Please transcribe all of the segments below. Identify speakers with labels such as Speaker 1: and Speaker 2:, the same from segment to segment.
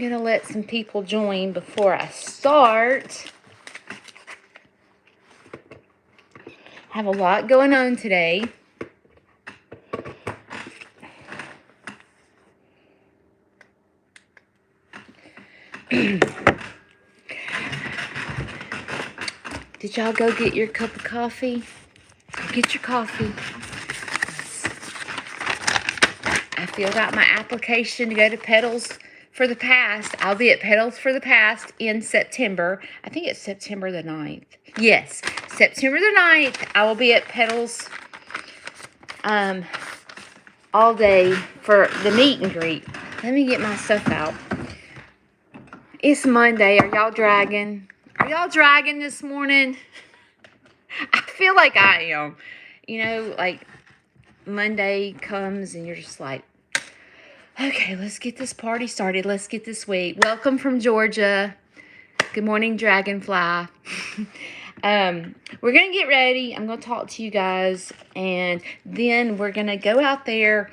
Speaker 1: going to let some people join before I start. Have a lot going on today. Did y'all go get your cup of coffee? Get your coffee. I filled out my application to go to Petals for the Past. I'll be at Petals for the Past in September. I think it's September the 9th. Yes, September the 9th. I will be at Petals all day for the meet and greet. Let me get my stuff out. It's Monday. Are y'all dragging? Are y'all dragging this morning? I feel like I am. You know, like Monday comes and you're just like, okay, let's get this party started. Let's get this week. Welcome from Georgia. Good morning, Dragonfly. We're going to get ready. I'm going to talk to you guys. And then we're going to go out there.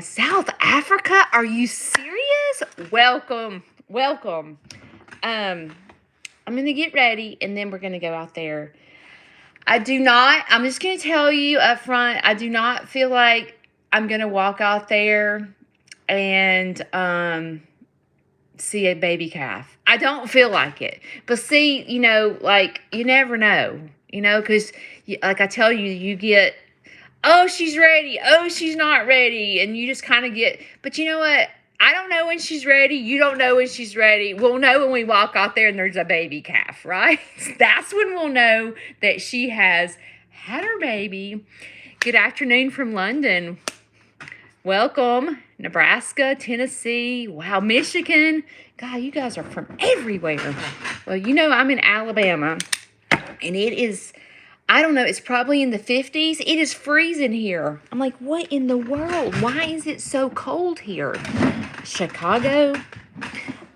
Speaker 1: South Africa? Are you serious? Welcome. Welcome. I'm going to get ready. And then we're going to go out there. I'm just going to tell you up front, I do not feel like I'm going to walk out there and see a baby calf. I don't feel like it. But see, you know, like, you never know, you know, because like I tell you, you get, oh, she's ready. Oh, she's not ready. And you just kind of get, but you know what? I don't know when she's ready. You don't know when she's ready. We'll know when we walk out there and there's a baby calf, right? That's when we'll know that she has had her baby. Good afternoon from London. Welcome. Nebraska, Tennessee, wow, Michigan. God, you guys are from everywhere. Well, you know, I'm in Alabama, and it is, I don't know, it's probably in the 50s. It is freezing here. I'm like, what in the world? Why is it so cold here? Chicago.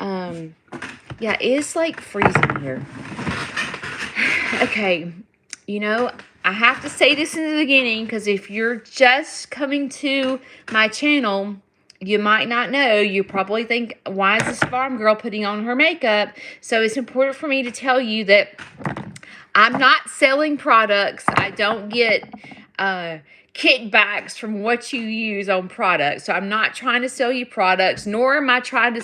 Speaker 1: Yeah, it's like freezing here. Okay, you know, I have to say this in the beginning because if you're just coming to my channel, you might not know. You probably think, why is this farm girl putting on her makeup? So it's important for me to tell you that I'm not selling products. I don't get kickbacks from what you use on products. So I'm not trying to sell you products, nor am I trying to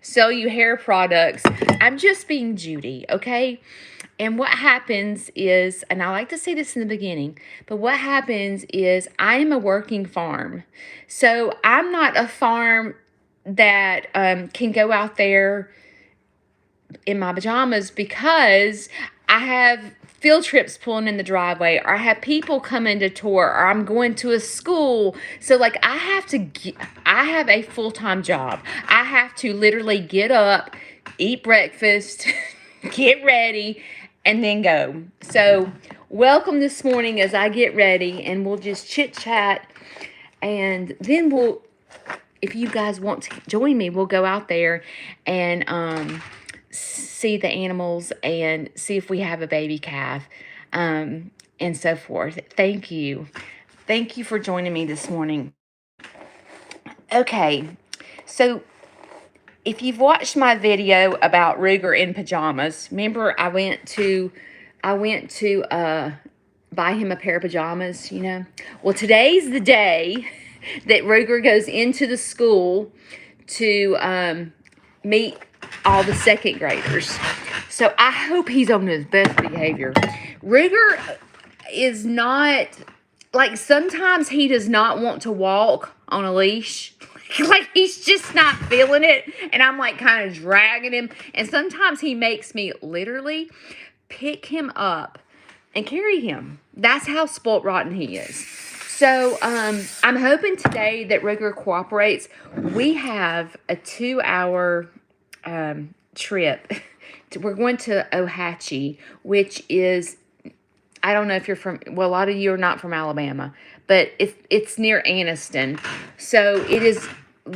Speaker 1: sell you hair products. I'm just being Judy, okay? And what happens is, and I like to say this in the beginning, but what happens is I am a working farm. So I'm not a farm that can go out there in my pajamas because I have field trips pulling in the driveway, or I have people coming to tour, or I'm going to a school. So like I have a full-time job. I have to literally get up, eat breakfast, get ready, and then go. So welcome this morning as I get ready, and we'll just chit chat, and then if you guys want to join me, we'll go out there and see the animals and see if we have a baby calf, and so forth. Thank you for joining me this morning. Okay, so if you've watched my video about Ruger in pajamas, remember I went to buy him a pair of pajamas, you know. Well, today's the day that Ruger goes into the school to meet all the second graders. So I hope he's on his best behavior. Ruger is not, like, sometimes he does not want to walk on a leash. Like, he's just not feeling it. And I'm, like, kind of dragging him. And sometimes he makes me literally pick him up and carry him. That's how spoilt rotten he is. So, I'm hoping today that Ruger cooperates. We have a 2-hour trip. We're going to Ohatchee, which is, I don't know if you're from, well, a lot of you are not from Alabama, but it's near Anniston. So it is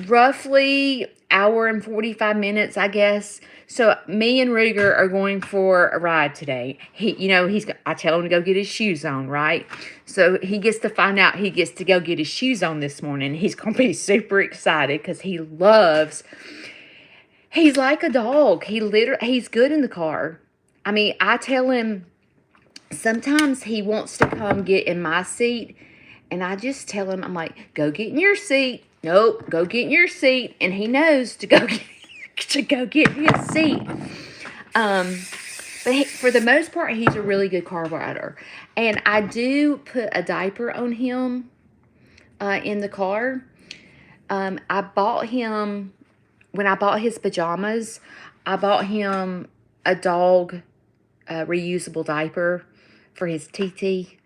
Speaker 1: roughly hour and 45 minutes, I guess. So me and Ruger are going for a ride today. I tell him to go get his shoes on, right? So he gets to find out he gets to go get his shoes on this morning. He's going to be super excited because he loves He's like a dog. He's good in the car. I mean, I tell him sometimes he wants to come get in my seat, and I just tell him, I'm like, go get in your seat. Nope, go get in your seat. And he knows to go get, to go get in his seat. But for the most part, he's a really good car rider. And I do put a diaper on him in the car. I bought him, when I bought his pajamas, I bought him a dog reusable diaper for his TT.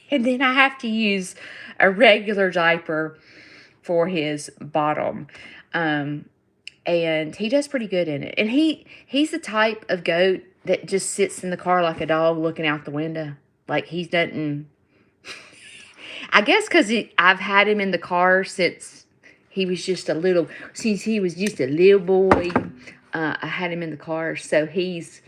Speaker 1: And then I have to use a regular diaper for his bottom. And he does pretty good in it. And he's the type of goat that just sits in the car like a dog looking out the window. Like he doesn't... I guess because I've had him in the car since he was just a little... Since he was just a little boy, I had him in the car. So he's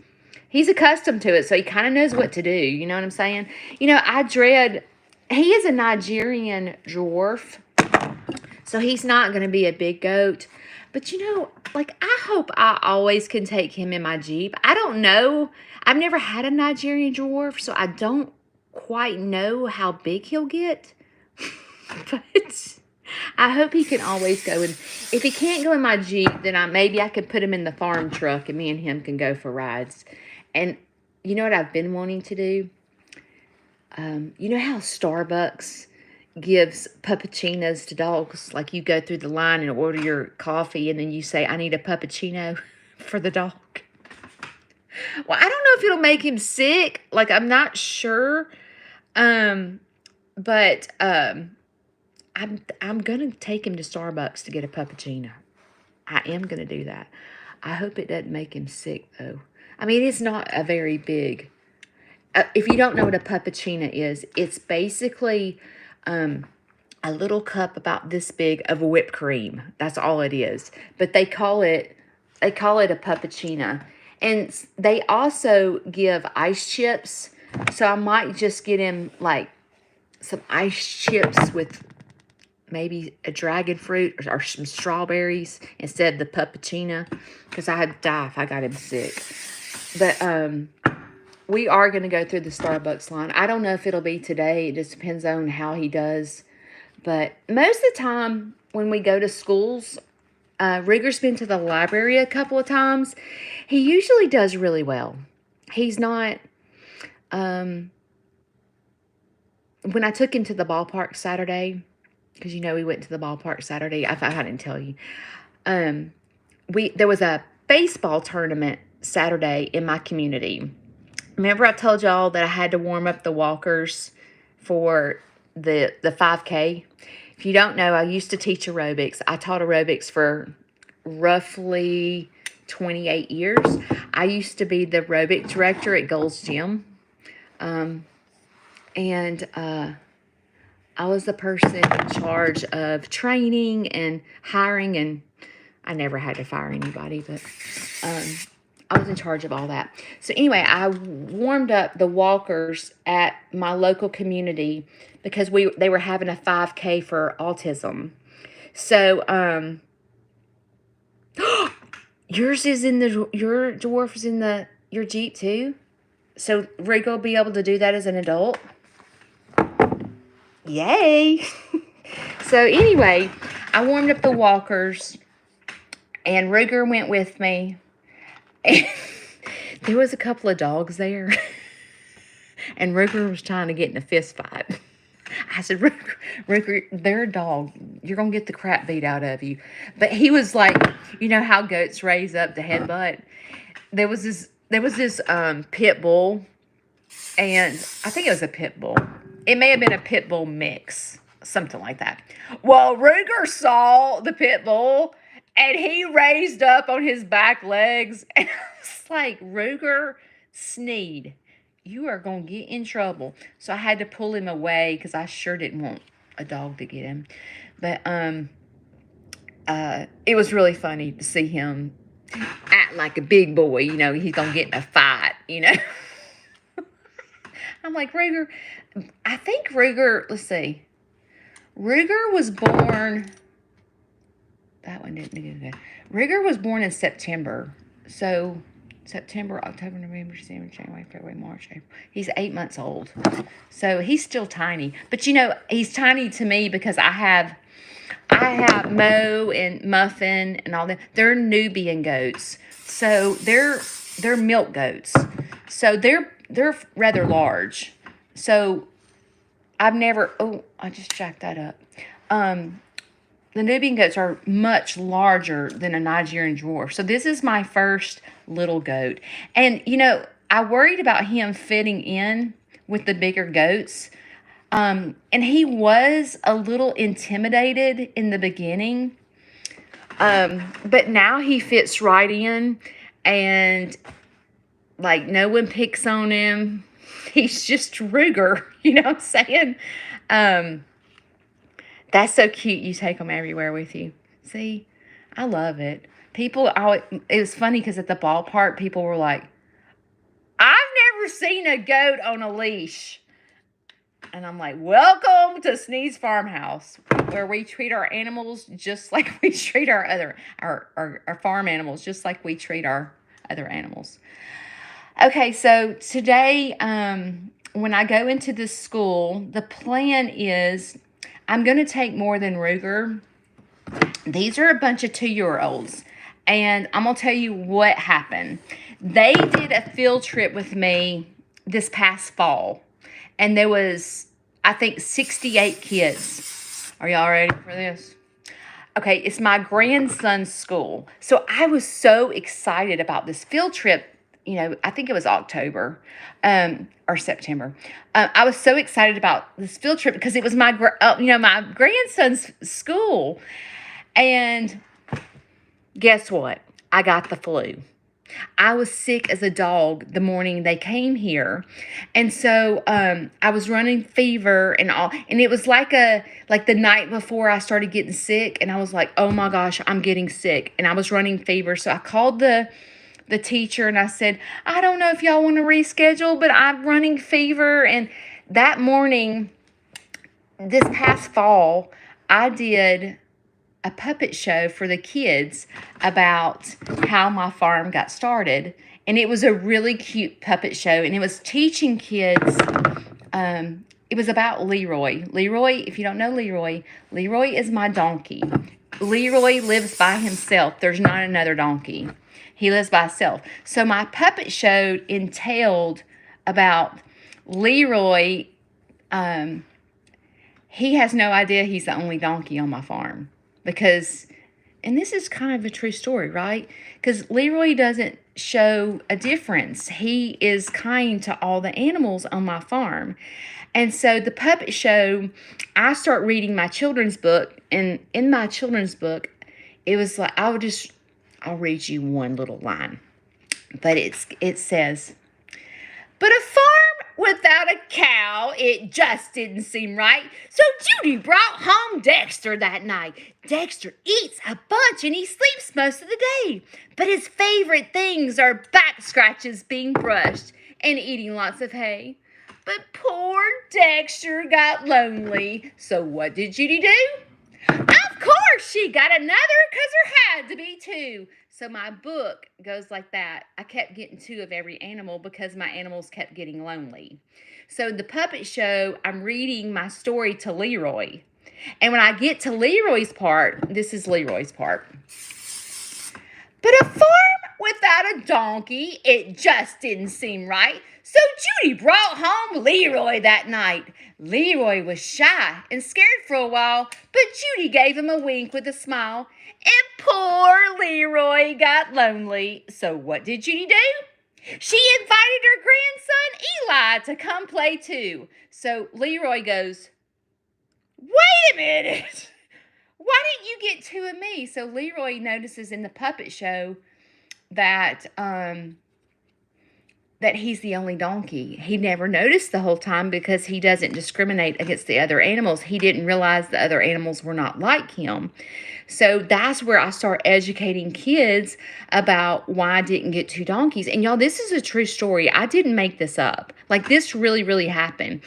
Speaker 1: accustomed to it. So he kind of knows what to do. You know what I'm saying? You know, I dread... He is a Nigerian dwarf. So he's not going to be a big goat. But, you know, like, I hope I always can take him in my Jeep. I don't know. I've never had a Nigerian dwarf, so I don't quite know how big he'll get. But I hope he can always go. And if he can't go in my Jeep, then maybe I could put him in the farm truck, and me and him can go for rides. And you know what I've been wanting to do? You know how Starbucks gives puppuccinos to dogs? Like you go through the line and order your coffee, and then you say, I need a puppuccino for the dog. Well, I don't know if it'll make him sick. Like, I'm not sure. But I'm going to take him to Starbucks to get a puppuccino. I am going to do that. I hope it doesn't make him sick, though. I mean, it's not a very big... if you don't know what a puppuccino is, it's basically a little cup about this big of whipped cream. That's all it is. But they call it a puppuccino. And they also give ice chips. So I might just get him like some ice chips with maybe a dragon fruit or some strawberries instead of the puppuccino, because I'd die if I got him sick. But we are going to go through the Starbucks line. I don't know if it'll be today. It just depends on how he does. But most of the time when we go to schools, Ruger's been to the library a couple of times. He usually does really well. He's not... when I took him to the ballpark Saturday, because you know we went to the ballpark Saturday. I didn't tell you. There was a baseball tournament Saturday in my community. Remember I told y'all that I had to warm up the walkers for the 5K? If you don't know, I used to teach aerobics. I taught aerobics for roughly 28 years. I used to be the aerobic director at Gold's Gym. I was the person in charge of training and hiring, and I never had to fire anybody, but I was in charge of all that. So anyway, I warmed up the walkers at my local community because they were having a 5K for autism. So your dwarf is in your Jeep too? So Rico will be able to do that as an adult? Yay! So anyway, I warmed up the walkers, and Ruger went with me. And there was a couple of dogs there, and Ruger was trying to get in a fist fight. I said, Ruger, they're a dog. You're going to get the crap beat out of you. But he was like, you know how goats raise up to headbutt? There was this pit bull, and I think it was a pit bull. It may have been a pit bull mix, something like that. Well, Ruger saw the pit bull, and he raised up on his back legs. And I was like, Ruger Sneed, you are going to get in trouble. So I had to pull him away because I sure didn't want a dog to get him. But it was really funny to see him act like a big boy. You know, he's going to get in a fight, you know. I'm like, Ruger, I think Ruger, let's see. Ruger was born that one didn't do good. Ruger was born in September. So September, October, November, December, January, February, March, April. He's 8 months old. So he's still tiny. But you know, he's tiny to me because I have Mo and Muffin and all that. They're Nubian goats. So they're milk goats. So they're rather large. So I've never, oh, I just jacked that up. The Nubian goats are much larger than a Nigerian dwarf. So this is my first little goat. And, you know, I worried about him fitting in with the bigger goats. And he was a little intimidated in the beginning. But now he fits right in. And, like, no one picks on him. He's just Ruger. You know what I'm saying? That's so cute. You take them everywhere with you. See, I love it. People, it was funny because at the ballpark, people were like, I've never seen a goat on a leash. And I'm like, welcome to Sneeze Farmhouse, where we treat our animals just like we treat our farm animals, just like we treat our other animals. Okay, so today, when I go into this school, the plan is I'm going to take more than Ruger. These are a bunch of 2-year-olds. And I'm going to tell you what happened. They did a field trip with me this past fall. And there was, I think, 68 kids. Are y'all ready for this? Okay, it's my grandson's school. So I was so excited about this field trip. You know, I think it was October or September. I was so excited about this field trip because it was my grandson's school. And guess what? I got the flu. I was sick as a dog the morning they came here. And so I was running fever and all. And it was like the night before I started getting sick. And I was like, oh my gosh, I'm getting sick. And I was running fever. So I called the teacher and I said, I don't know if y'all want to reschedule, but I'm running fever. And that morning, this past fall, I did a puppet show for the kids about how my farm got started. And it was a really cute puppet show. And it was teaching kids, it was about Leroy. Leroy, if you don't know Leroy is my donkey. Leroy lives by himself. There's not another donkey. He lives by himself. So my puppet show entailed about Leroy. He has no idea he's the only donkey on my farm. Because, and this is kind of a true story, right? Because Leroy doesn't show a difference. He is kind to all the animals on my farm. And so the puppet show, I start reading my children's book. And in my children's book, it was like, I'll read you one little line. But it says, but a farm without a cow, it just didn't seem right. So Judy brought home Dexter that night. Dexter eats a bunch and he sleeps most of the day. But his favorite things are back scratches being brushed and eating lots of hay. But poor Dexter got lonely. So what did Judy do? Of course, she got another because there had to be 2. So my book goes like that. I kept getting 2 of every animal because my animals kept getting lonely. So the puppet show, I'm reading my story to Leroy. And when I get to Leroy's part, this is Leroy's part. But a farm without a donkey, it just didn't seem right. So Judy brought home Leroy that night. Leroy was shy and scared for a while, but Judy gave him a wink with a smile. And poor Leroy got lonely. So what did Judy do? She invited her grandson Eli to come play too. So Leroy goes, wait a minute. Why didn't you get 2 of me? So Leroy notices in the puppet show that he's the only donkey. He never noticed the whole time because he doesn't discriminate against the other animals. He didn't realize the other animals were not like him. So that's where I start educating kids about why I didn't get 2 donkeys. And y'all, this is a true story. I didn't make this up. Like, this really, really happened.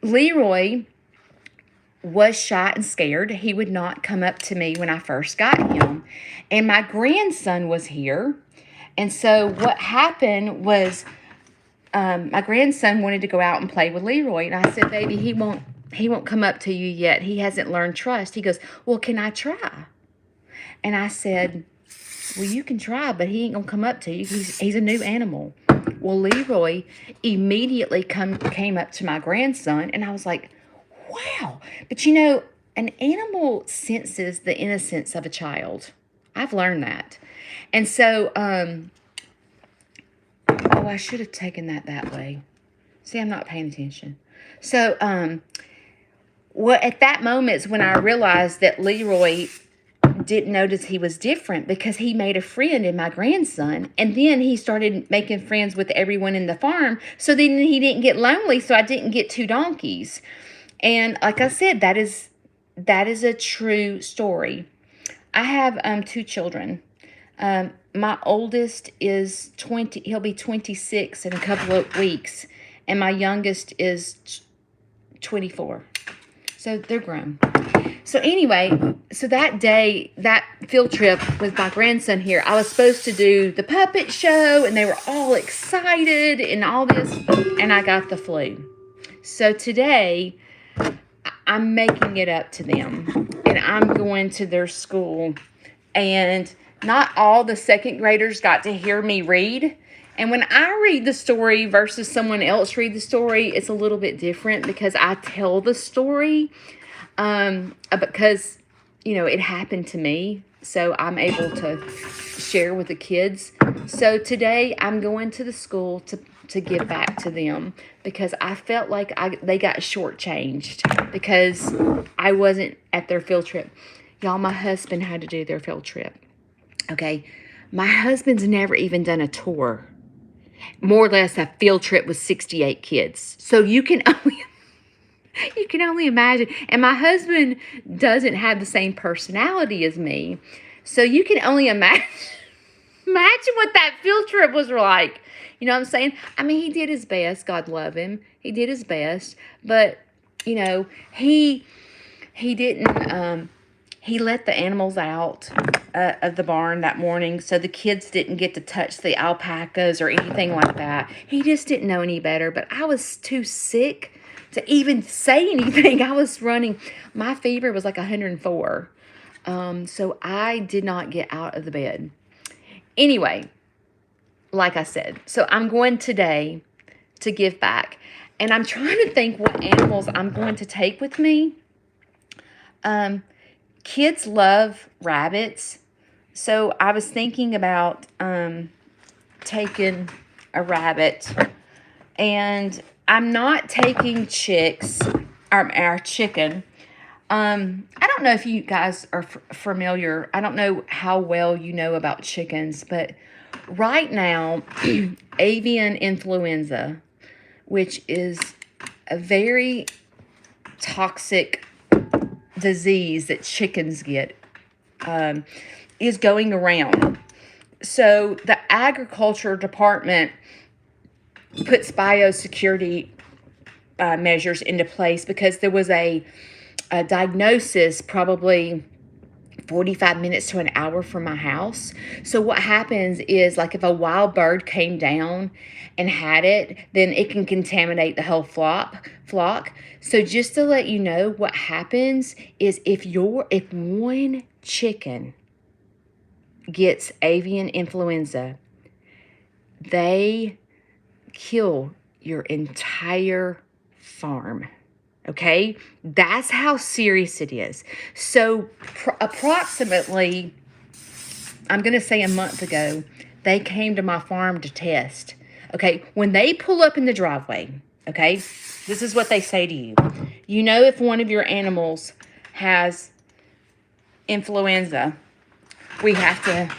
Speaker 1: Leroy was shy and scared. He would not come up to me when I first got him. And my grandson was here. And so what happened was my grandson wanted to go out and play with Leroy. And I said, baby, he won't come up to you yet. He hasn't learned trust. He goes, well, can I try? And I said, well, you can try, but he ain't going to come up to you. He's a new animal. Well, Leroy immediately came up to my grandson, and I was like, wow. But you know, an animal senses the innocence of a child. I've learned that. And so, oh, I should have taken that way. See, I'm not paying attention. So, well, at that moment is when I realized that Leroy didn't notice he was different, because he made a friend in my grandson, and then he started making friends with everyone in the farm, so then he didn't get lonely, so I didn't get 2 donkeys. And like I said, that is a true story. I have 2 children. My oldest is 20, he'll be 26 in a couple of weeks, and my youngest is 24. So they're grown. So anyway, so that day, that field trip with my grandson here, I was supposed to do the puppet show, and they were all excited and all this, and I got the flu. So today, I'm making it up to them, and I'm going to their school, and not all the 2nd graders got to hear me read. And when I read the story versus someone else read the story, it's a little bit different, because I tell the story because, you know, it happened to me. So I'm able to share with the kids. So today I'm going to the school to give back to them, because I felt like they got shortchanged because I wasn't at their field trip. Y'all, my husband had to do their field trip. Okay. My husband's never even done a tour. More or less a field trip with 68 kids. So you can only imagine. And my husband doesn't have the same personality as me. So you can only imagine what that field trip was like. You know what I'm saying? I mean, he did his best. God love him. He did his best. But, you know, he didn't, he let the animals out of the barn that morning, so the kids didn't get to touch the alpacas or anything like that. He just didn't know any better, but I was too sick to even say anything. I was running. My fever was like 104, so I did not get out of the bed. Anyway, like I said, so I'm going today to give back, and I'm trying to think what animals I'm going to take with me. Kids love rabbits, so I was thinking about taking a rabbit, and I'm not taking chicks, our chicken. I don't know if you guys are familiar. I don't know how well you know about chickens, but right now, avian influenza, which is a very toxic disease that chickens get, is going around. So the agriculture department puts biosecurity measures into place, because there was a diagnosis probably 45 minutes to an hour from my house. So what happens is, like, if a wild bird came down and had it, then it can contaminate the whole flock. So just to let you know, what happens is if one chicken gets avian influenza, they kill your entire farm. Okay, that's how serious it is. So approximately, I'm going to say a month ago, they came to my farm to test. Okay, when they pull up in the driveway, okay, this is what they say to you. You know, if one of your animals has influenza, we have to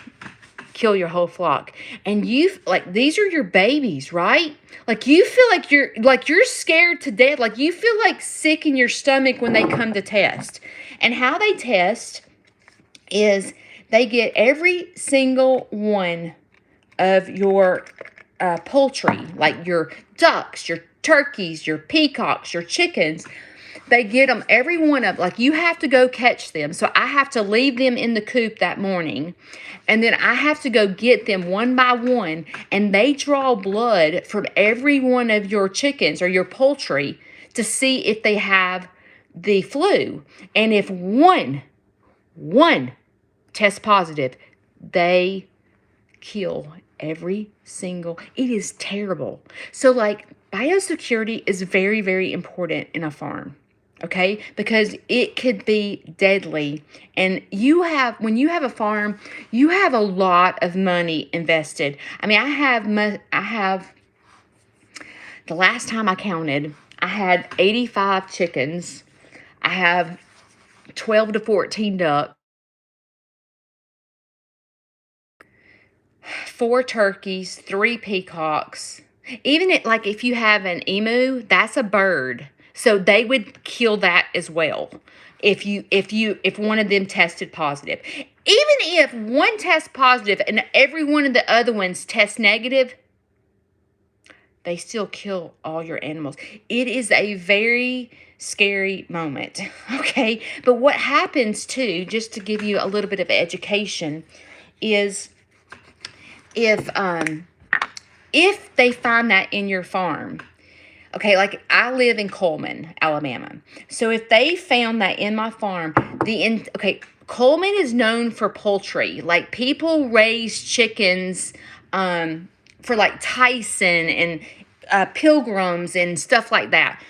Speaker 1: kill your whole flock. And these are your babies, right? Like, you feel like you're scared to death. Like, you feel like sick in your stomach when they come to test. And how they test is they get every single one of your poultry, like your ducks, your turkeys, your peacocks, your chickens. They get them, every one of, like, you have to go catch them. So I have to leave them in the coop that morning, and then I have to go get them one by one, and they draw blood from every one of your chickens or your poultry to see if they have the flu. And if one tests positive, they kill every single. It is terrible. So, like, biosecurity is very, very important in a farm. Okay, because it could be deadly. And when you have a farm, you have a lot of money invested. I mean, I have, the last time I counted, I had 85 chickens. I have 12 to 14 ducks, 4 turkeys, 3 peacocks. Even like if you have an emu, that's a bird. So they would kill that as well if one of them tested positive. Even if one tests positive and every one of the other ones tests negative, they still kill all your animals. It is a very scary moment, okay? But what happens too, just to give you a little bit of education, is if they find that in your farm, okay, like I live in Coleman, Alabama. So if they found that in my farm, Coleman is known for poultry. Like, people raise chickens for like Tyson and Pilgrims and stuff like that.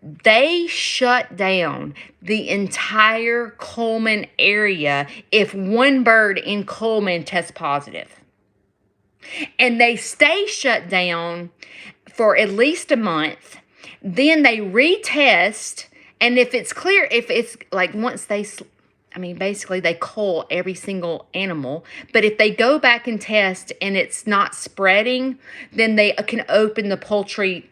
Speaker 1: They shut down the entire Coleman area if one bird in Coleman tests positive. And they stay shut down for at least a month. Then they retest, and if it's clear, if it's like once basically they cull every single animal. But if they go back and test and it's not spreading, then they can open the poultry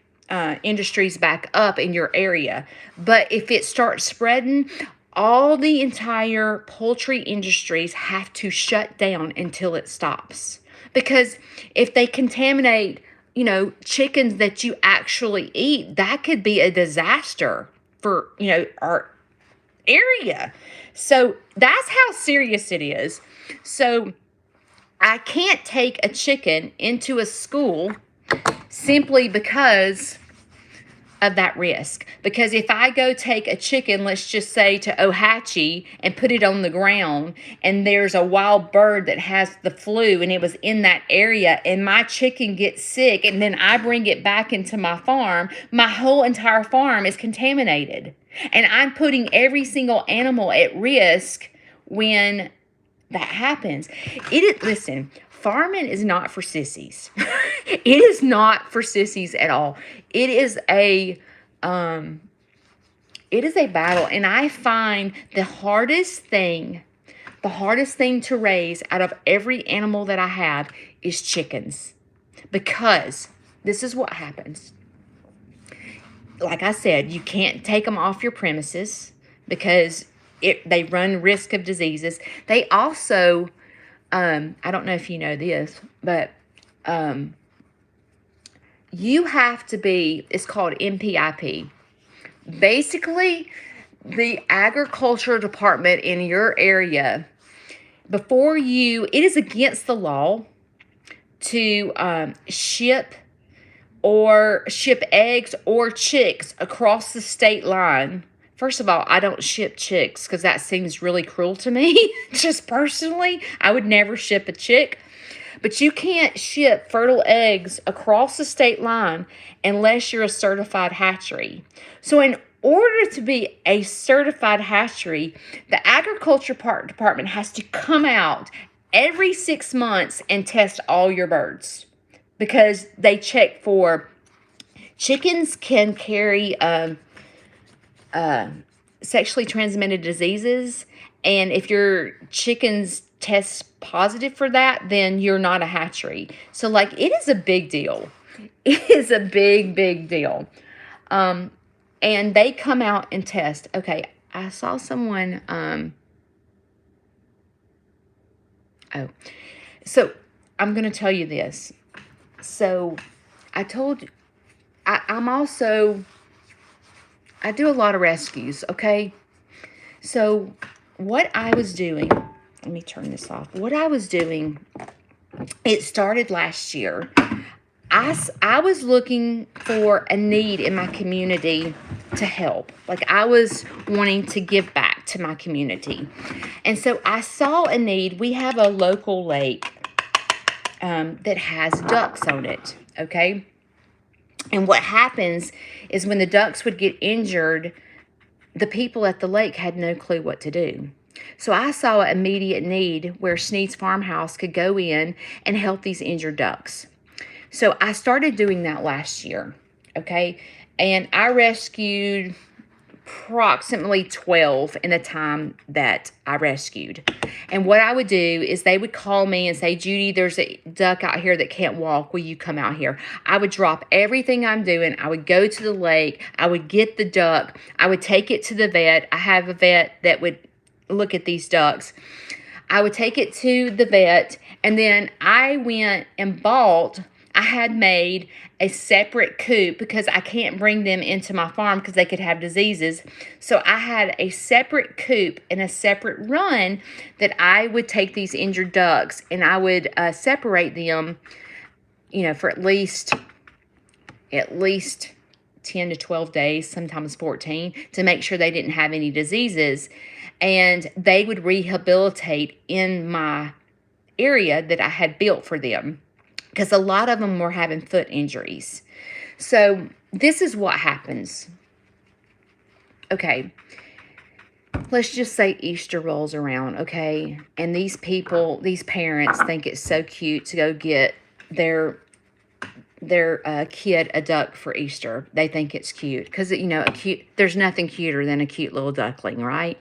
Speaker 1: industries back up in your area. But if it starts spreading, all the entire poultry industries have to shut down until it stops. Because if they contaminate, chickens that you actually eat, that could be a disaster for, our area. So that's how serious it is. So I can't take a chicken into a school simply because of that risk. Because if I go take a chicken, let's just say to Ohatchee, and put it on the ground, and there's a wild bird that has the flu and it was in that area, and my chicken gets sick, and then I bring it back into my farm, my whole entire farm is contaminated. And I'm putting every single animal at risk when that happens. Listen, farming is not for sissies. It is not for sissies at all. It is a battle. And I find the hardest thing to raise out of every animal that I have is chickens. Because this is what happens. Like I said, you can't take them off your premises because they run risk of diseases. They also, I don't know if you know this, but you have to be, it's called MPIP. Basically, the agriculture department in your area, it is against the law to ship eggs or chicks across the state line. First of all, I don't ship chicks because that seems really cruel to me. Just personally, I would never ship a chick. But you can't ship fertile eggs across the state line unless you're a certified hatchery. So in order to be a certified hatchery, the agriculture department has to come out every 6 months and test all your birds, because they check for chickens can carry sexually transmitted diseases, and if your chickens test positive for that, then you're not a hatchery. So, like, it is a big deal. It is a big, big deal. And they come out and test. Okay, I saw someone, so I'm going to tell you this. So, I told you, I'm also I do a lot of rescues, okay? So what I was doing, let me turn this off. What I was doing, it started last year. I was looking for a need in my community to help. Like, I was wanting to give back to my community. And so I saw a need. We have a local lake that has ducks on it, okay? And what happens is when the ducks would get injured, the people at the lake had no clue what to do. So I saw an immediate need where Sneed's Farmhouse could go in and help these injured ducks. So I started doing that last year, okay? And I rescued approximately 12 in the time that I rescued. And what I would do is they would call me and say, Judy, there's a duck out here that can't walk. Will you come out here? I would drop everything I'm doing. I would go to the lake. I would get the duck. I would take it to the vet. I have a vet that would look at these ducks. I would take it to the vet, and then I went and I had made a separate coop because I can't bring them into my farm because they could have diseases. So I had a separate coop and a separate run that I would take these injured ducks, and I would separate them, for at least 10 to 12 days, sometimes 14, to make sure they didn't have any diseases. And they would rehabilitate in my area that I had built for them, because a lot of them were having foot injuries. So this is what happens. Okay, let's just say Easter rolls around, okay? And these parents think it's so cute to go get their kid a duck for Easter. They think it's cute because, there's nothing cuter than a cute little duckling, right?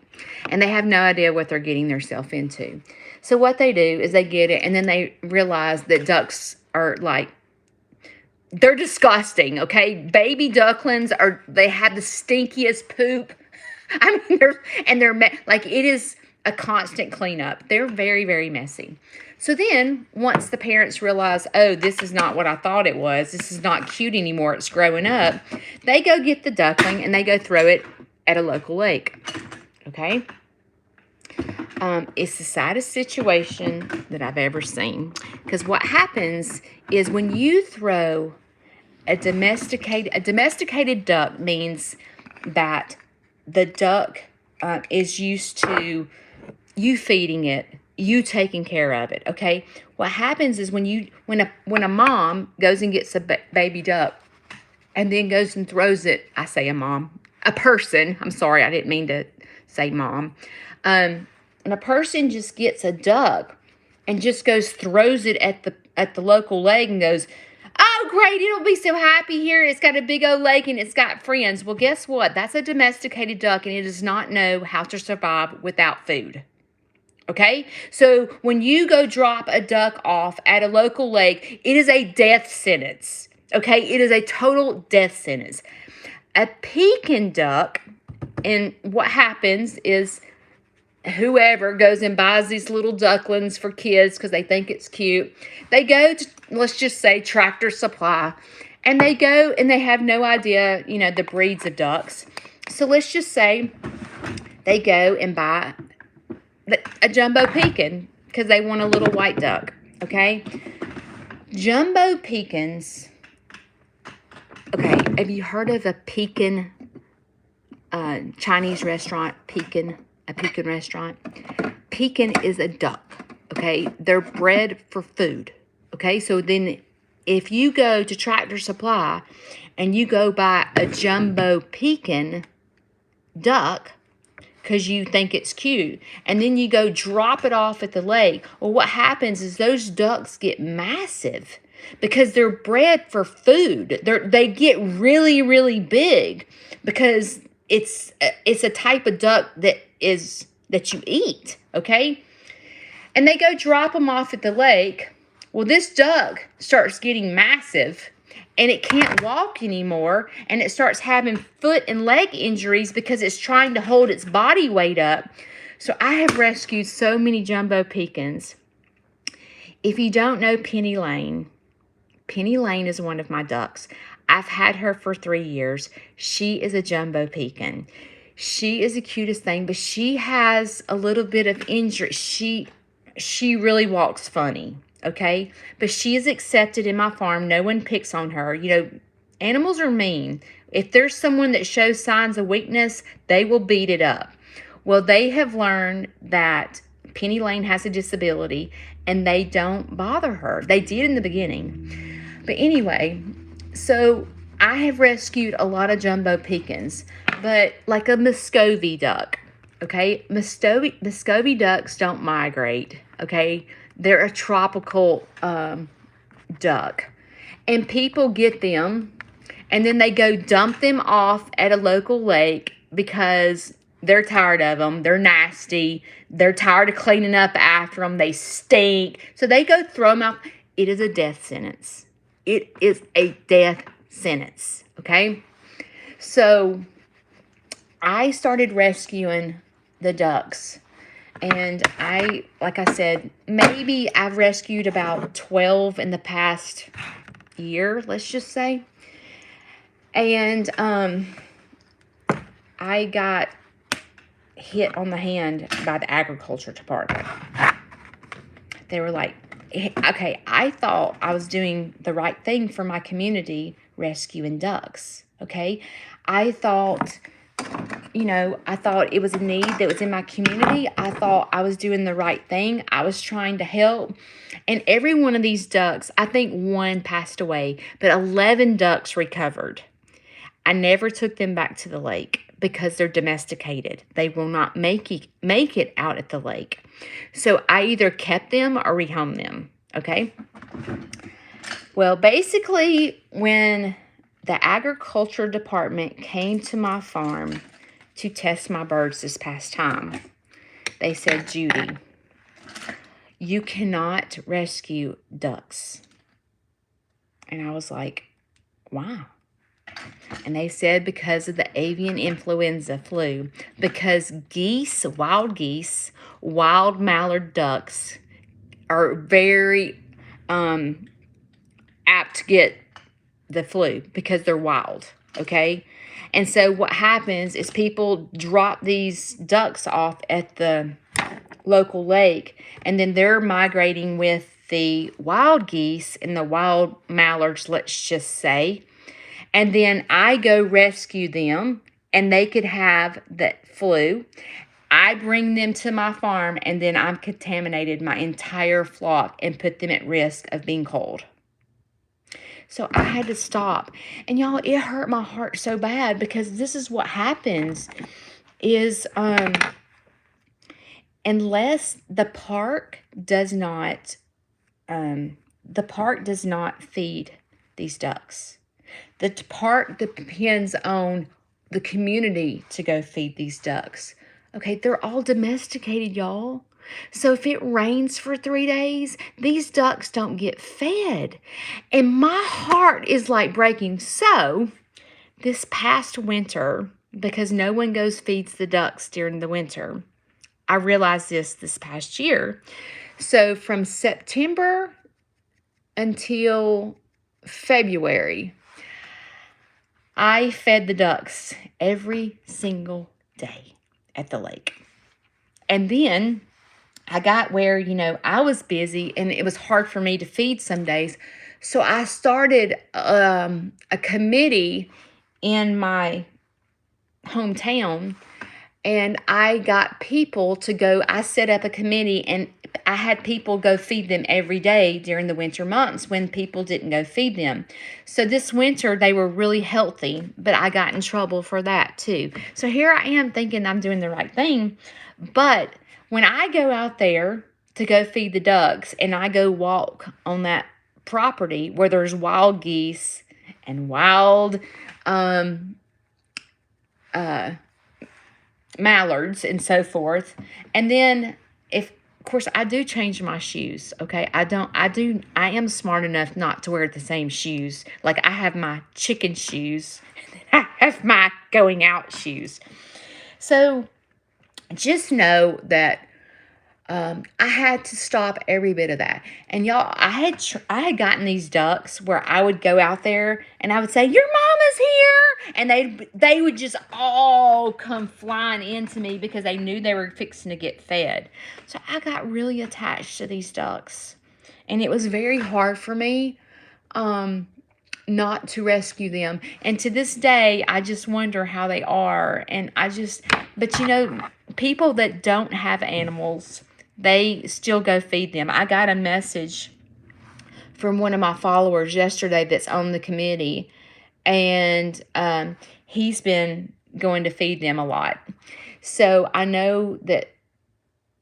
Speaker 1: And they have no idea what they're getting themselves into. So what they do is they get it, and then they realize that ducks are they're disgusting, okay? Baby ducklings they have the stinkiest poop. I mean, it is a constant cleanup. They're very, very messy. So then, once the parents realize, oh, this is not what I thought it was, this is not cute anymore, it's growing up, they go get the duckling and they go throw it at a local lake, okay? It's the saddest situation that I've ever seen, because what happens is when you throw a domesticated duck means that the duck is used to you feeding it, you taking care of it, okay? What happens is when a mom goes and gets a baby duck and then goes and throws it, I say a person, I'm sorry, I didn't mean to say mom, and a person just gets a duck and just throws it at the local lake and goes, oh, great, it'll be so happy here. It's got a big old lake and it's got friends. Well, guess what? That's a domesticated duck, and it does not know how to survive without food. Okay? So when you go drop a duck off at a local lake, it is a death sentence. Okay? It is a total death sentence. A Pekin duck, and what happens is whoever goes and buys these little ducklings for kids because they think it's cute. They go to, let's just say, Tractor Supply, and they go and they have no idea, the breeds of ducks. So let's just say they go and buy a jumbo Pekin because they want a little white duck, okay? Jumbo Pekins, okay, have you heard of a Pekin Chinese restaurant, a Pekin restaurant? Pekin is a duck, okay? They're bred for food, okay? So then if you go to Tractor Supply and you go buy a jumbo Pekin duck because you think it's cute, and then you go drop it off at the lake, well, what happens is those ducks get massive because they're bred for food. They get really, really big because it's a type of duck that you eat, okay? And they go drop them off at the lake. Well, this duck starts getting massive, and it can't walk anymore, and it starts having foot and leg injuries because it's trying to hold its body weight up. So I have rescued so many jumbo Pekins. If you don't know Penny Lane is one of my ducks. I've had her for 3 years. She is a jumbo pekin. She is the cutest thing, but she has a little bit of injury. She really walks funny, okay? But she is accepted in my farm. No one picks on her. You know, animals are mean. If there's someone that shows signs of weakness, they will beat it up. Well, they have learned that Penny Lane has a disability, and they don't bother her. They did in the beginning. But anyway, so I have rescued a lot of jumbo pekins, but like a Muscovy duck, okay? Muscovy ducks don't migrate, okay? They're a tropical duck. And people get them, and then they go dump them off at a local lake because they're tired of them. They're nasty. They're tired of cleaning up after them. They stink. So they go throw them out. It is a death sentence. It is a death sentence, okay? So I started rescuing the ducks. And like I said, maybe I've rescued about 12 in the past year, let's just say. And I got hit on the hand by the agriculture department. They were like, okay, I thought I was doing the right thing for my community, rescuing ducks, okay? I thought it was a need that was in my community. I thought I was doing the right thing. I was trying to help. And every one of these ducks, I think one passed away, but 11 ducks recovered. I never took them back to the lake because they're domesticated. They will not make it out at the lake. So I either kept them or rehomed them, okay? Well, basically, when the agriculture department came to my farm to test my birds this past time, they said, Judy, you cannot rescue ducks. And I was like, why? And they said because of the avian influenza flu. Because wild geese, wild mallard ducks are very apt to get the flu because they're wild, okay? And so what happens is people drop these ducks off at the local lake, and then they're migrating with the wild geese and the wild mallards, let's just say. And then I go rescue them, and they could have the flu. I bring them to my farm, and then I've contaminated my entire flock and put them at risk of being cold. So I had to stop. And y'all, it hurt my heart so bad because this is what happens is unless the park does not feed these ducks. The park depends on the community to go feed these ducks. Okay, they're all domesticated, y'all. So if it rains for 3 days, these ducks don't get fed. And my heart is like breaking. So this past winter, because no one goes feeds the ducks during the winter, I realized this past year. So from September until February, I fed the ducks every single day at the lake. And then I got where, I was busy and it was hard for me to feed some days. So I started a committee in my hometown, and I got people to go. I set up a committee, and I had people go feed them every day during the winter months when people didn't go feed them. So this winter, they were really healthy, but I got in trouble for that too. So here I am thinking I'm doing the right thing, but when I go out there to go feed the ducks and I go walk on that property where there's wild geese and wild mallards and so forth, and then of course I do change my shoes, okay? I am smart enough not to wear the same shoes. Like I have my chicken shoes and then I have my going out shoes. So just know that I had to stop every bit of that. And y'all, I had gotten these ducks where I would go out there and I would say, "Your mama's here," and they would just all come flying into me because they knew they were fixing to get fed. So I got really attached to these ducks, and it was very hard for me not to rescue them. And to this day, I just wonder how they are. But you know, people that don't have animals, they still go feed them. I got a message from one of my followers yesterday that's on the committee, and he's been going to feed them a lot. So I know that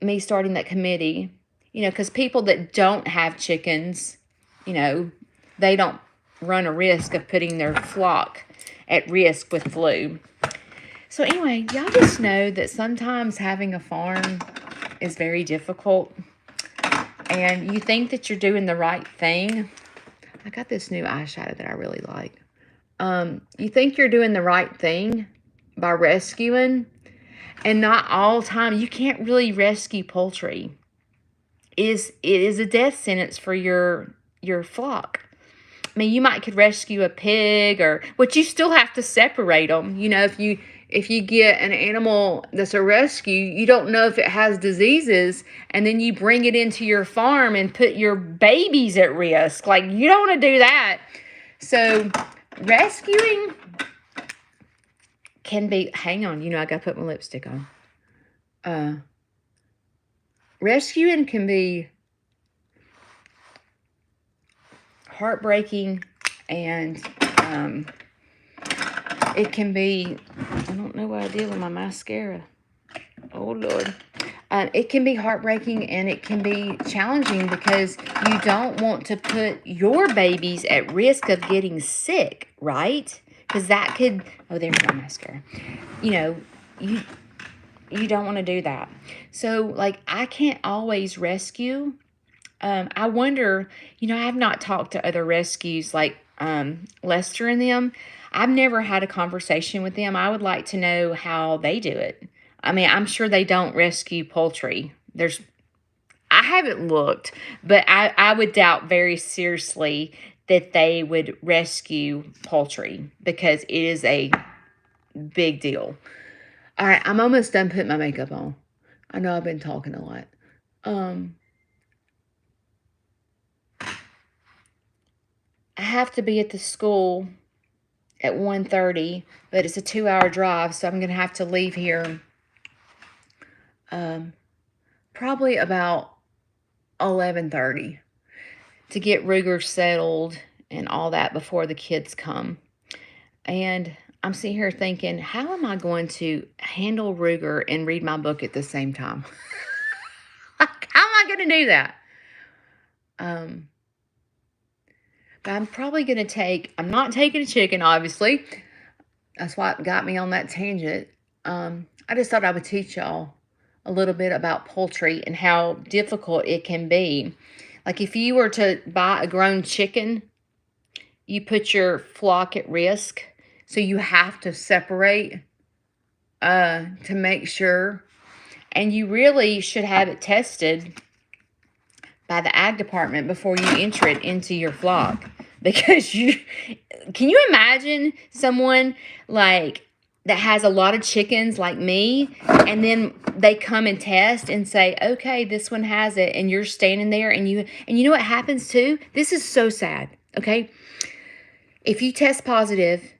Speaker 1: me starting that committee, you know, because people that don't have chickens, you know, they don't run a risk of putting their flock at risk with flu. So anyway, y'all just know that sometimes having a farm is very difficult, and you think that you're doing the right thing. I got this new eyeshadow that I really like. You think you're doing the right thing by rescuing, and not all the time. You can't really rescue poultry. It is a death sentence for your flock. I mean, you could rescue a pig, but you still have to separate them. You know, if you get an animal that's a rescue, you don't know if it has diseases, and then you bring it into your farm and put your babies at risk. Like, you don't want to do that. So rescuing can be, hang on, you know, I got to put my lipstick on. Rescuing can be heartbreaking, and it can be, I don't know what I did with my mascara. Oh, Lord. It can be heartbreaking, and it can be challenging because you don't want to put your babies at risk of getting sick, right? Because that could, oh, there's my mascara. You know, you don't want to do that. So, like, I can't always rescue. I wonder, you know, I have not talked to other rescues like Lester and them. I've never had a conversation with them. I would like to know how they do it. I mean, I'm sure they don't rescue poultry. I haven't looked, but I would doubt very seriously that they would rescue poultry because it is a big deal. All right, I'm almost done putting my makeup on. I know I've been talking a lot. I have to be at the school at 1:30, but it's a 2-hour drive, so I'm going to have to leave here probably about 11:30 to get Ruger settled and all that before the kids come. And I'm sitting here thinking, how am I going to handle Ruger and read my book at the same time? How am I going to do that? But I'm probably going to I'm not taking a chicken, obviously. That's what got me on that tangent. I just thought I would teach y'all a little bit about poultry and how difficult it can be. Like, if you were to buy a grown chicken, you put your flock at risk. So you have to separate to make sure. And you really should have it tested by the ag department before you enter it into your flock. Because can you imagine someone like that has a lot of chickens like me, and then they come and test and say, okay, this one has it, and you're standing there, and you know what happens too? This is so sad, okay? If you test positive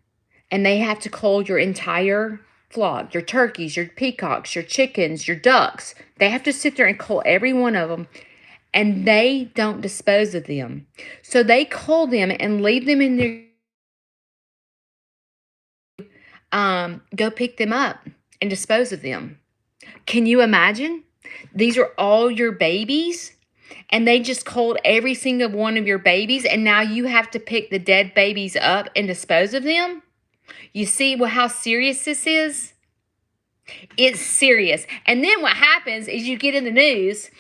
Speaker 1: and they have to cull your entire flock, your turkeys, your peacocks, your chickens, your ducks, they have to sit there and cull every one of them, and they don't dispose of them. So they cull them and leave them in their go pick them up and dispose of them. Can you imagine? These are all your babies, and they just culled every single one of your babies, and now you have to pick the dead babies up and dispose of them? You see how serious this is? It's serious. And then what happens is you get in the news,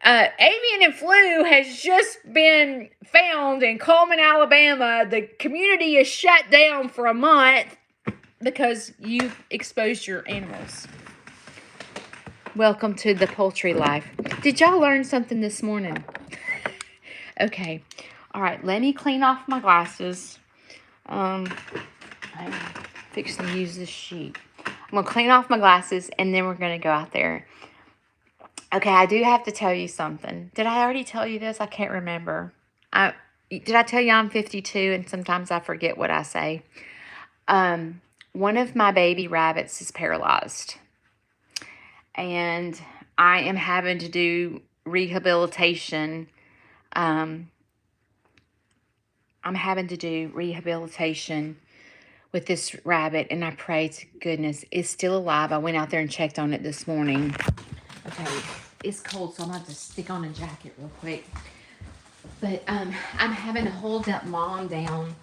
Speaker 1: avian influenza has just been found in Coleman, Alabama. The community is shut down for a month because you exposed your animals. Welcome to the poultry life. Did y'all learn something this morning? Okay. All right, let me clean off my glasses. I'm fixing to use this sheet. I'm going to clean off my glasses, and then we're going to go out there. Okay, I do have to tell you something. Did I already tell you this? I can't remember. Did I tell you I'm 52, and sometimes I forget what I say? One of my baby rabbits is paralyzed, and I am having to do rehabilitation. I'm having to do rehabilitation with this rabbit, and I pray to goodness it's still alive. I went out there and checked on it this morning. Okay, it's cold, so I'm going to have to stick on a jacket real quick. But I'm having to hold that mom down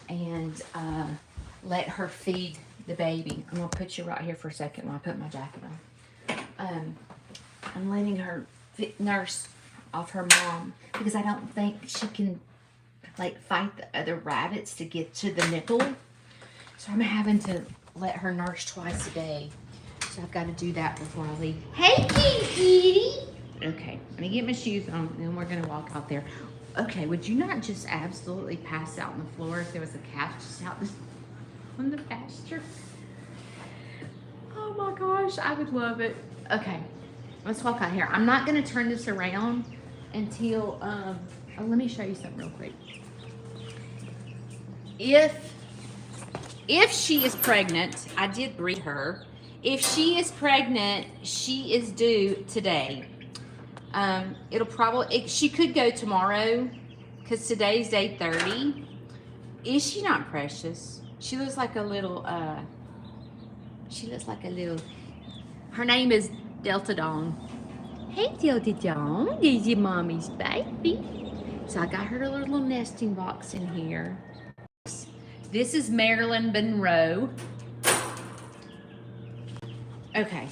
Speaker 1: and let her feed the baby. I'm going to put you right here for a second while I put my jacket on. I'm letting her nurse off her mom because I don't think she can like fight the other rabbits to get to the nipple. So I'm having to let her nurse twice a day. So I've got to do that before I leave. Hey, kitty. Okay, let me get my shoes on and then we're going to walk out there. Okay, would you not just absolutely pass out on the floor if there was a cat just out on the pasture? Oh my gosh, I would love it. Okay, let's walk out here. I'm not going to turn this around until, oh, let me show you something real quick. If she is pregnant, I did breed her. If she is pregnant, she is due today. She could go tomorrow because today's day 30. Is she not precious? She looks like a little, her name is Delta Dawn. Hey, Delta Dawn, this is your mommy's baby. So I got her a little nesting box in here. This is Marilyn Monroe. Okay,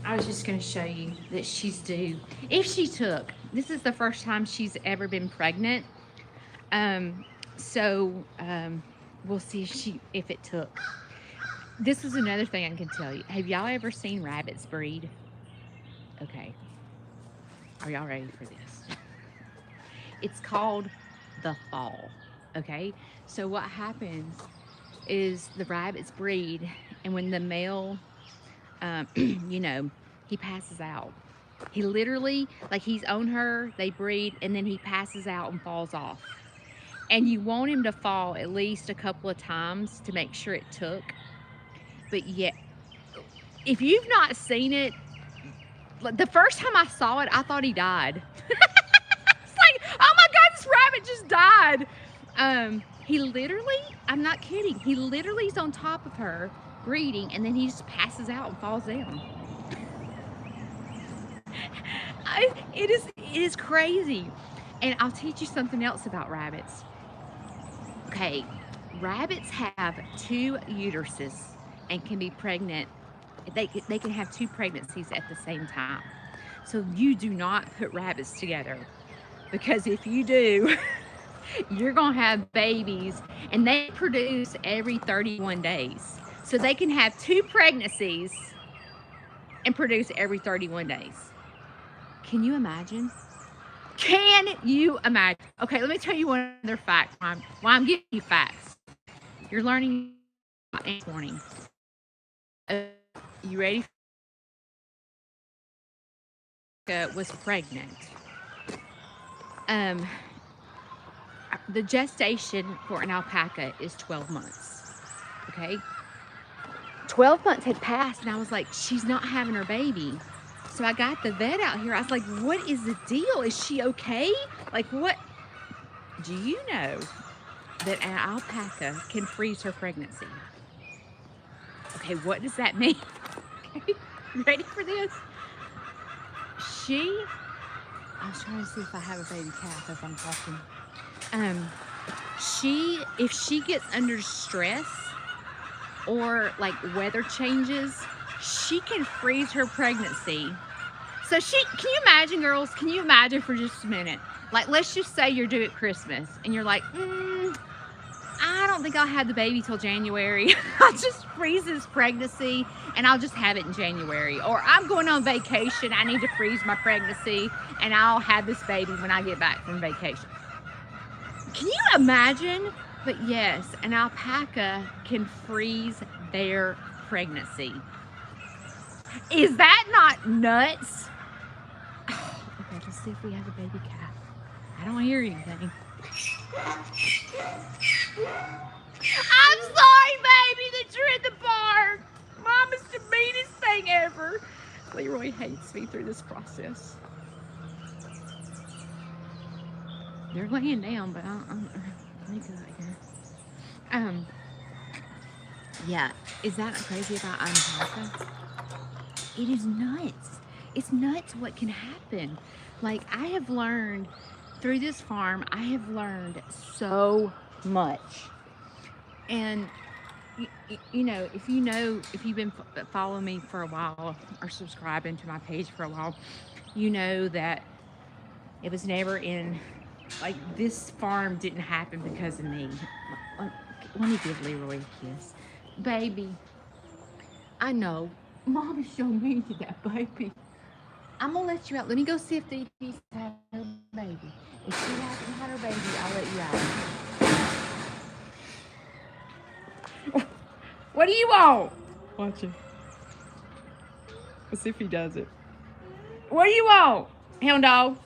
Speaker 1: I was just going to show you that she's due. If she took, this is the first time she's ever been pregnant. We'll see if it took. This is another thing I can tell you. Have y'all ever seen rabbits breed? Okay. Are y'all ready for this? It's called the fall. Okay? So what happens is the rabbits breed, and when the male, he passes out. He literally, like he's on her, they breed, and then he passes out and falls off. And you want him to fall at least a couple of times to make sure it took. But yet, if you've not seen it, the first time I saw it, I thought he died. It's like, oh my God, this rabbit just died. He literally, I'm not kidding, he literally is on top of her, breeding, and then he just passes out and falls down. It is crazy. And I'll teach you something else about rabbits. Okay, rabbits have 2 uteruses and can be pregnant. They can have 2 pregnancies at the same time. So you do not put rabbits together, because if you do, you're gonna have babies, and they produce every 31 days. So they can have 2 pregnancies and produce every 31 days. Can you imagine? Can you imagine? Okay, let me tell you one other fact. Why I'm giving you facts. You're learning this morning. You ready? Was pregnant. The gestation for an alpaca is 12 months. Okay? 12 months had passed, and I was like, she's not having her baby. So I got the vet out here. I was like, what is the deal? Is she okay? Like, what? Do you know that an alpaca can freeze her pregnancy? Okay, what does that mean? Okay, ready for this? I was trying to see if I have a baby calf as I'm talking. If she gets under stress or like weather changes, she can freeze her pregnancy. So can you imagine, girls? Can you imagine for just a minute? Like, let's just say you're due at Christmas and you're like, I don't think I'll have the baby till January. I'll just freeze his pregnancy and I'll just have it in January. Or I'm going on vacation. I need to freeze my pregnancy and I'll have this baby when I get back from vacation. Can you imagine? But yes, an alpaca can freeze their pregnancy. Is that not nuts? Oh, okay, let's see if we have a baby calf. I don't hear anything. I'm sorry, baby, that you're in the barn. Mom is the meanest thing ever. Leroy hates me through this process. They're laying down, but let me go out here. Yeah, is that crazy about alpaca? It is nuts. It's nuts what can happen. Like, I have learned through this farm, I have learned so much. And you know, if you've been following me for a while or subscribing to my page for a while, you know that it was never in, like, this farm didn't happen because of me. Let me give Leroy a kiss. Baby, I know, Mom is so mean to that baby. I'm gonna let you out. Let me go see if Dee had her baby. If she hasn't had her baby, I'll let you out. What do you want? Watch him. Let's see if he does it. What do you want? Hound dog.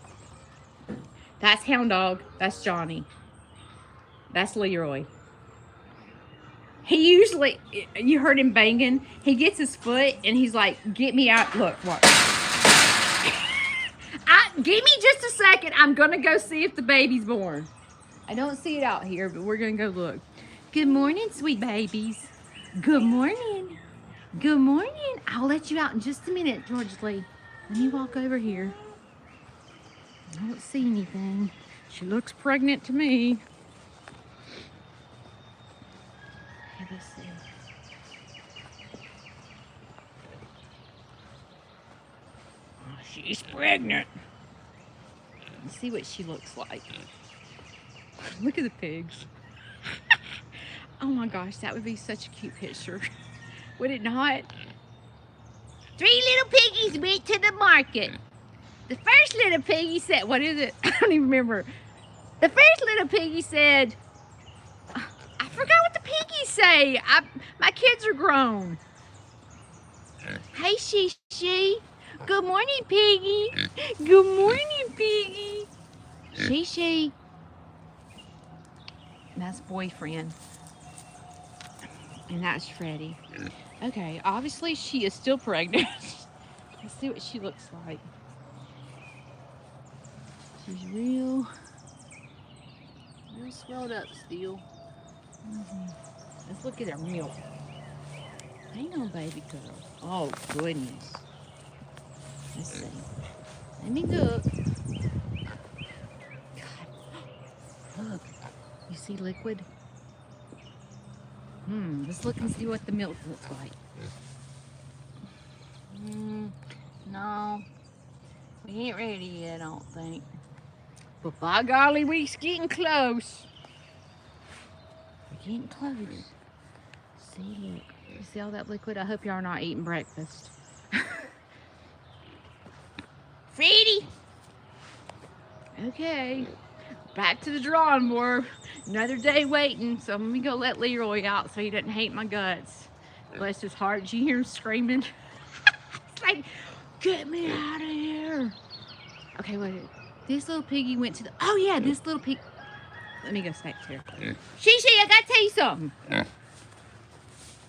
Speaker 1: That's Hound dog. That's Johnny. That's Leroy. He usually, you heard him banging. He gets his foot and he's like, get me out. Look, watch. Give me just a second. I'm going to go see if the baby's born. I don't see it out here, but we're going to go look. Good morning, sweet babies. Good morning. Good morning. I'll let you out in just a minute, George Lee. Let me walk over here. I don't see anything. She looks pregnant to me. Okay, let's see. Oh, she's pregnant. Let's see what she looks like. Look at the pigs. Oh my gosh, that would be such a cute picture. Would it not? 3 little piggies went to the market. The first little piggy said, what is it? I don't even remember. The first little piggy said, I forgot what the piggies say. My kids are grown. Hey, She. Good morning, Piggy. Good morning, Piggy. She. That's boyfriend. And that's Freddie. Okay, obviously she is still pregnant. Let's see what she looks like. She's real swelled up still. Let's look at her milk. Hang on, baby girl. Oh, goodness. Let's see. Let me look. God. Look. You see liquid? Let's look and see what the milk looks like. No. We ain't ready yet, I don't think. But by golly, we're getting close. We're getting close. See, look. You see all that liquid? I hope y'all are not eating breakfast. Freddie! Okay. Back to the drawing board. Another day waiting. So let me go let Leroy out so he doesn't hate my guts. Bless his heart. Did you hear him screaming? It's like, get me out of here. Okay, wait. This little piggy went to the... Oh, yeah, this little pig... Let me go snatch here. She, I gotta tell you something.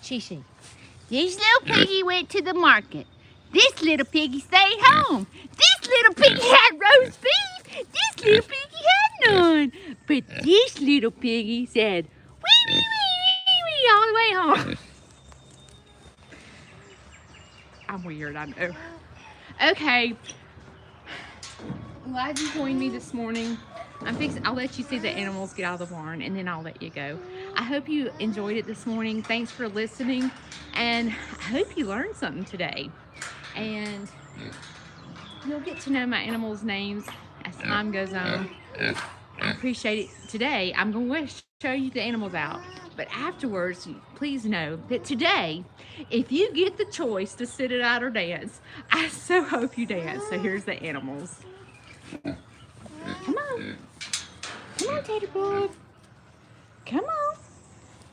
Speaker 1: She. This little piggy went to the market. This little piggy stayed home. This little piggy had roast beef. This little piggy had none. But this little piggy said, wee, all the way home. I'm weird, I know. Okay. I'm glad you joined me this morning. I'll let you see the animals get out of the barn and then I'll let you go. I hope you enjoyed it this morning. Thanks for listening. And I hope you learned something today. And you'll get to know my animals' names as time goes on. I appreciate it. Today, I'm going to show you the animals out. But afterwards, please know that today, if you get the choice to sit it out or dance, I so hope you dance. So here's the animals. Come on. Come on, Tater Bug. Come on.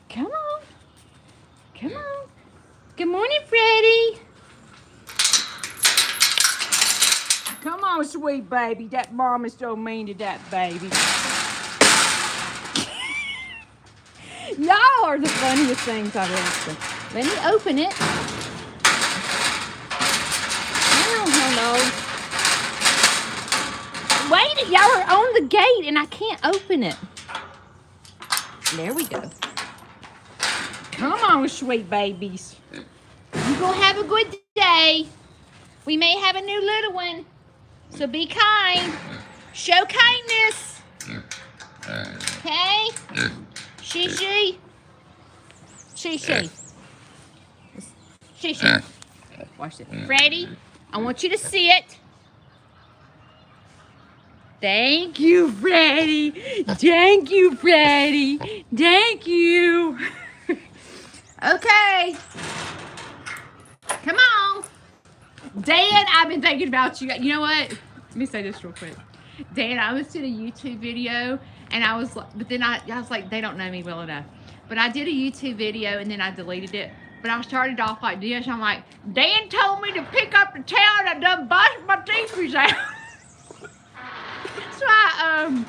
Speaker 1: Come on. Come on. Good morning, Freddie. Come on, sweet baby. That mom is so mean to that baby. Y'all are the funniest things I've ever seen. Let me open it. Hello. Wait, y'all are on the gate and I can't open it. There we go. Come on, sweet babies. You're going to have a good day. We may have a new little one. So be kind. Show kindness. Okay? She. Watch it. Freddie, I want you to see it. Thank you, Freddie. Thank you, Freddie. Thank you. Okay. Come on. Dan, I've been thinking about you. You know what? Let me say this real quick. Dan, I was in a YouTube video and I was like, but then I was like, they don't know me well enough. But I did a YouTube video and then I deleted it. But I started off like this. I'm like, Dan told me to pick up the towel and I done bust my teeth out. So I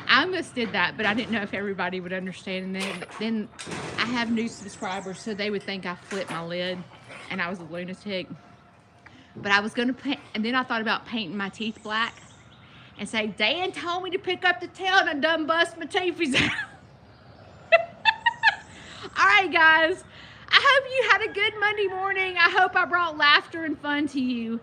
Speaker 1: almost did that, but I didn't know if everybody would understand. And then I have new subscribers, so they would think I flipped my lid and I was a lunatic. But I was going to paint, and then I thought about painting my teeth black and say, Dan told me to pick up the tail and I done bust my teeth out. All right, guys. I hope you had a good Monday morning. I hope I brought laughter and fun to you.